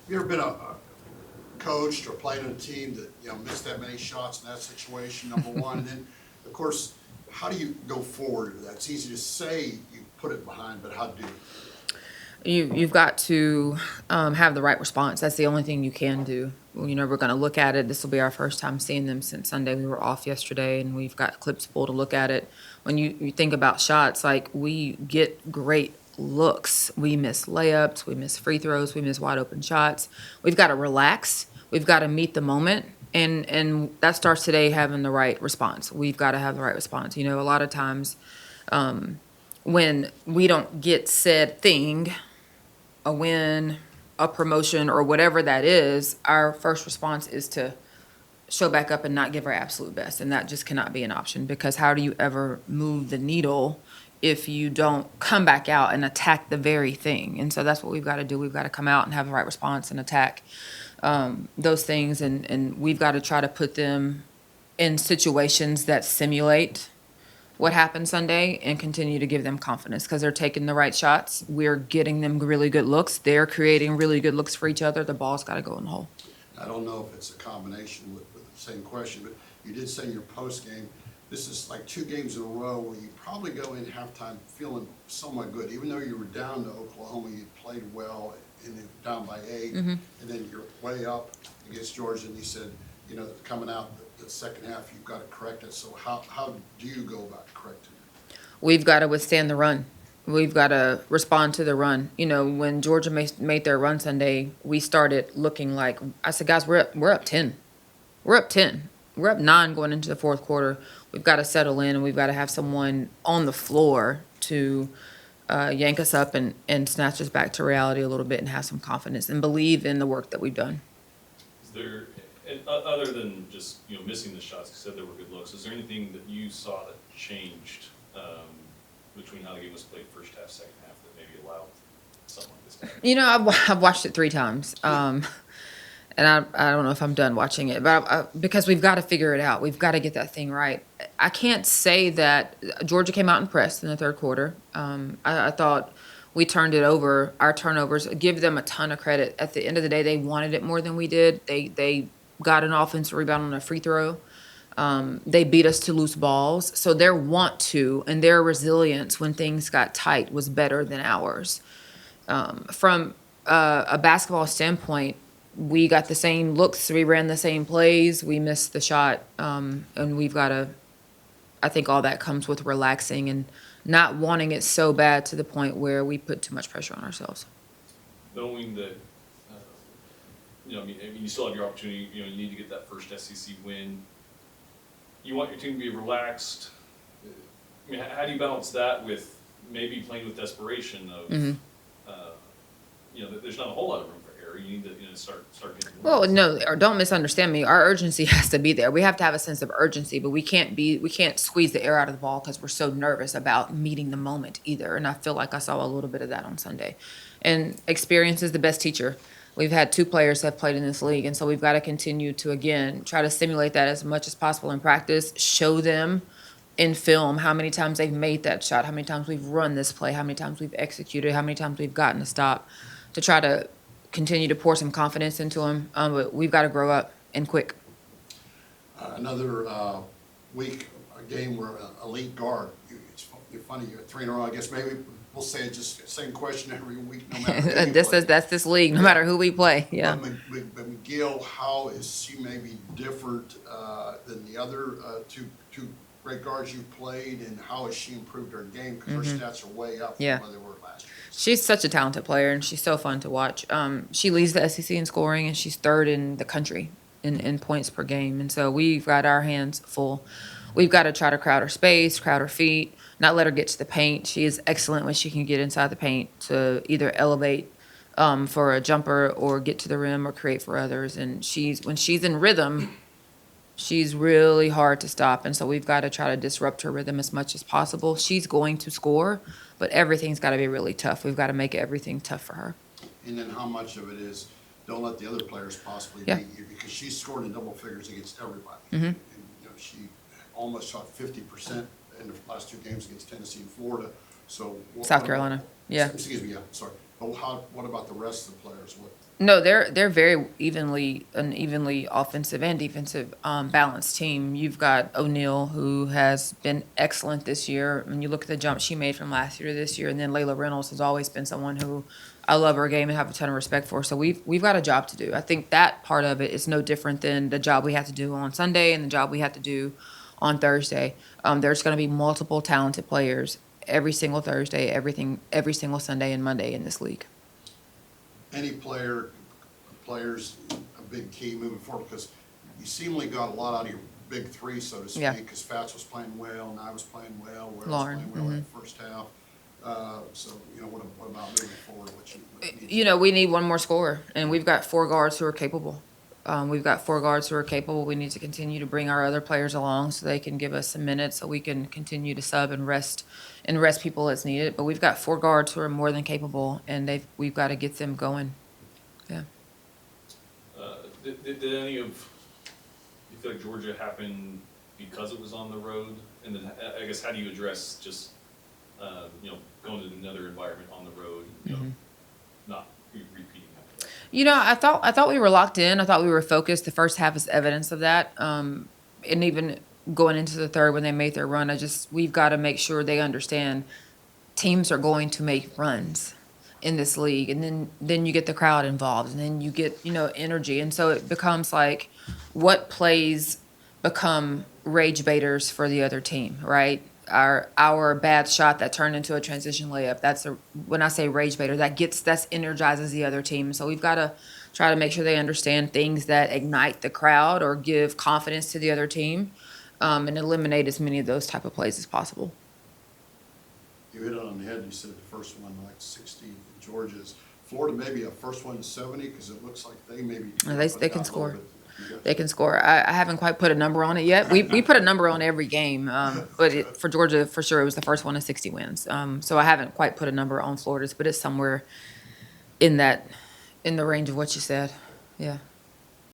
you ever been a coached or played on a team that, missed that many shots in that situation, number one? And then, of course, how do you go forward with that? It's easy to say you put it behind, but how do you? You've got to have the right response. That's the only thing you can do. We're going to look at it. This will be our first time seeing them since Sunday. We were off yesterday, and we've got clips full to look at it. When you think about shots, like, we get great looks. We miss layups, we miss free throws, we miss wide open shots. We've got to relax. We've got to meet the moment. And that starts today, having the right response. We've got to have the right response. A lot of times when we don't get said thing, a win, a promotion, or whatever that is, our first response is to show back up and not give our absolute best. And that just cannot be an option, because how do you ever move the needle if you don't come back out and attack the very thing? And so that's what we've got to do. We've got to come out and have the right response and attack those things. And we've got to try to put them in situations that simulate what happened Sunday and continue to give them confidence, because they're taking the right shots. We're getting them really good looks. They're creating really good looks for each other. The ball's got to go in the hole. I don't know if it's a combination with the same question, but you did say in your post game, this is like 2 games in a row where you probably go in halftime feeling somewhat good. Even though you were down to Oklahoma, you played well, and then down by 8, and then you're way up against Georgia, and you said, coming out the second half, you've got to correct it. So how do you go about correcting it? We've got to withstand the run. We've got to respond to the run. When Georgia made their run Sunday, we started looking like, I said, guys, we're up 10. We're up 10. We're up 9 going into the fourth quarter. We've got to settle in, and we've got to have someone on the floor to yank us up and snatch us back to reality a little bit, and have some confidence and believe in the work that we've done. Is there, and other than just, missing the shots, you said there were good looks, is there anything that you saw that changed between how the game was played first half, second half, that maybe allowed something like this to happen? I've watched it 3 times. And I don't know if I'm done watching it, but because we've got to figure it out. We've got to get that thing right. I can't say that Georgia came out and pressed in the third quarter. I thought we turned it over. Our turnovers, give them a ton of credit. At the end of the day, they wanted it more than we did. They got an offensive rebound on a free throw. They beat us to loose balls. So their want to and their resilience when things got tight was better than ours. From a basketball standpoint, we got the same looks. We ran the same plays. We missed the shot. And we've got to, I think all that comes with relaxing and not wanting it so bad to the point where we put too much pressure on ourselves. Knowing that, you still have your opportunity, you need to get that first SEC win. You want your team to be relaxed. How do you balance that with maybe playing with desperation of, there's not a whole lot of room for error. You need to start getting. Well, no, or don't misunderstand me. Our urgency has to be there. We have to have a sense of urgency, but we can't squeeze the air out of the ball because we're so nervous about meeting the moment either. And I feel like I saw a little bit of that on Sunday. And experience is the best teacher. We've had 2 players that have played in this league, and so we've got to continue to, again, try to simulate that as much as possible in practice, show them in film how many times they've made that shot, how many times we've run this play, how many times we've executed, how many times we've gotten a stop, to try to continue to pour some confidence into them. But we've got to grow up and quick. Another week, a game where elite guard, it's funny, you're 3 in a row, I guess maybe we'll say just the same question every week, no matter who you play. That's this league, no matter who we play. Yeah. But McGill, how is she maybe different than the other two great guards you've played, and how has she improved her game? Because her stats are way up from where they were last year. She's such a talented player, and she's so fun to watch. She leads the SEC in scoring, and she's 3rd in the country in points per game. And so we've got our hands full. We've got to try to crowd her space, crowd her feet, not let her get to the paint. She is excellent when she can get inside the paint to either elevate for a jumper or get to the rim or create for others. And when she's in rhythm, she's really hard to stop. And so we've got to try to disrupt her rhythm as much as possible. She's going to score, but everything's got to be really tough. We've got to make everything tough for her. And then how much of it is don't let the other players possibly beat you, because she's scored in double figures against everybody. And, she almost shot 50% in the last 2 games against Tennessee and Florida. So South Carolina. Yeah. Excuse me. Yeah. Sorry. But what about the rest of the players? What, No, they're very an evenly offensive and defensive balanced team. You've got O'Neal, who has been excellent this year. When you look at the jump she made from last year to this year, and then Layla Reynolds has always been someone who I love her game and have a ton of respect for. So we've got a job to do. I think that part of it is no different than the job we have to do on Sunday and the job we have to do on Thursday. There's going to be multiple talented players every single Thursday, every single Sunday and Monday in this league. any players, a big key moving forward, because you seemingly got a lot out of your big three, so to Yeah. speak, because Fats was playing well, and I was playing well, Ware was Lauren, playing well in the first half. So, what about moving forward? We need one more scorer, and we've got four guards who are capable. We need to continue to bring our other players along so they can give us some minutes so we can continue to sub and rest people as needed. But we've got four guards who are more than capable, and we've got to get them going. Yeah. Did any of, you feel like Georgia happened because it was on the road? And then I guess how do you address just, going to another environment on the road, not repeating that? I thought we were locked in. I thought we were focused. The first half is evidence of that. And even going into the third when they made their run, we've got to make sure they understand teams are going to make runs in this league. And then you get the crowd involved, and then you get, energy. And so it becomes like what plays become rage baiters for the other team, right? Our bad shot that turned into a transition layup. When I say rage baiter, that energizes the other team. So we've got to try to make sure they understand things that ignite the crowd or give confidence to the other team, and eliminate as many of those type of plays as possible. You hit it on the head. You said the first one like 60. Georgia's Florida maybe a first one 70 because it looks like they maybe They can score. They can score. I haven't quite put a number on it yet. We put a number on every game, but for Georgia, for sure, it was the first one in 60 wins. So I haven't quite put a number on Florida's, but it's somewhere in the range of what you said. Yeah.